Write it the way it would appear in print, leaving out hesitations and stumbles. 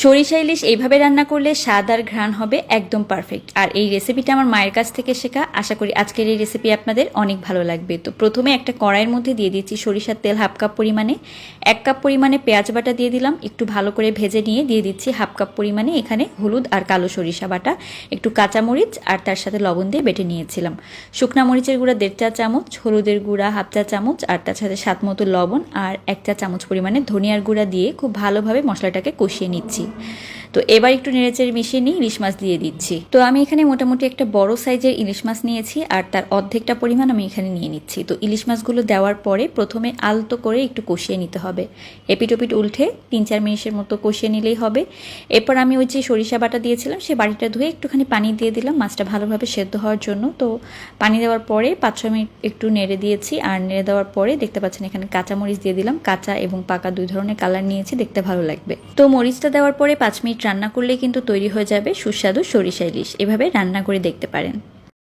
সরিষা ইলিশ এইভাবে রান্না করলে স্বাদ আর ঘ্রাণ হবে একদম পারফেক্ট। আর এই রেসিপিটা আমার মায়ের কাছ থেকে শেখা। আশা করি আজকের এই রেসিপি আপনাদের অনেক ভালো লাগবে। তো প্রথমে একটা কড়াইয়ের মধ্যে দিয়ে দিচ্ছি সরিষার তেল হাফ কাপ পরিমাণে। 1 কাপ পরিমাণে পেঁয়াজ বাটা দিয়ে দিলাম, একটু ভালো করে ভেজে নিয়ে দিয়ে দিচ্ছি হাফ কাপ পরিমাণে এখানে হলুদ আর কালো সরিষা বাটা, একটু কাঁচামরিচ আর তার সাথে লবণ দিয়ে বেটে নিয়েছিলাম। শুকনা মরিচের গুঁড়া 1.5 চা চামচ, হলুদের গুঁড়া হাফ চা চামচ আর তার সাথে স্বাদ মতো লবণ আর 1 চা চামচ পরিমাণে ধনিয়ার গুঁড়া দিয়ে খুব ভালোভাবে মশলাটাকে কষিয়ে নিচ্ছি। তো এবার একটু নেড়েচেড়ে মিশিয়ে নিয়ে ইলিশ মাছ দিয়ে দিচ্ছি। তো আমি এখানে মোটামুটি একটা বড় সাইজের ইলিশ মাছ নিয়েছি আর তার অর্ধেকটা পরিমাণ আমি এখানে নিয়ে নিচ্ছি। তো ইলিশ মাছগুলো দেওয়ার পরে প্রথমে আলতো করে একটু কষিয়ে নিতে হবে, এপিট ওপিট উল্টে 3-4 মিনিটের মতো কষিয়ে নিলেই হবে। এরপর আমি ওই যে সরিষা বাটা দিয়েছিলাম সেই বাটিটা ধুয়ে একটুখানি পানি দিয়ে দিলাম মাছটা ভালোভাবে সেদ্ধ হওয়ার জন্য। তো পানি দেওয়ার পরে 5-6 মিনিট একটু নেড়ে দিয়েছি। আর নেড়ে দেওয়ার পরে দেখতে পাচ্ছেন এখানে কাঁচামরিচ দিয়ে দিলাম, কাঁচা এবং পাকা 2 ধরনের কালার নিয়েছি, দেখতে ভালো লাগবে। তো মরিচটা দেওয়ার পরে 5 মিনিট রান্না করলেই কিন্তু তৈরি হয়ে যাবে সুস্বাদু সরিষা ইলিশ। এভাবে রান্না করে দেখতে পারেন।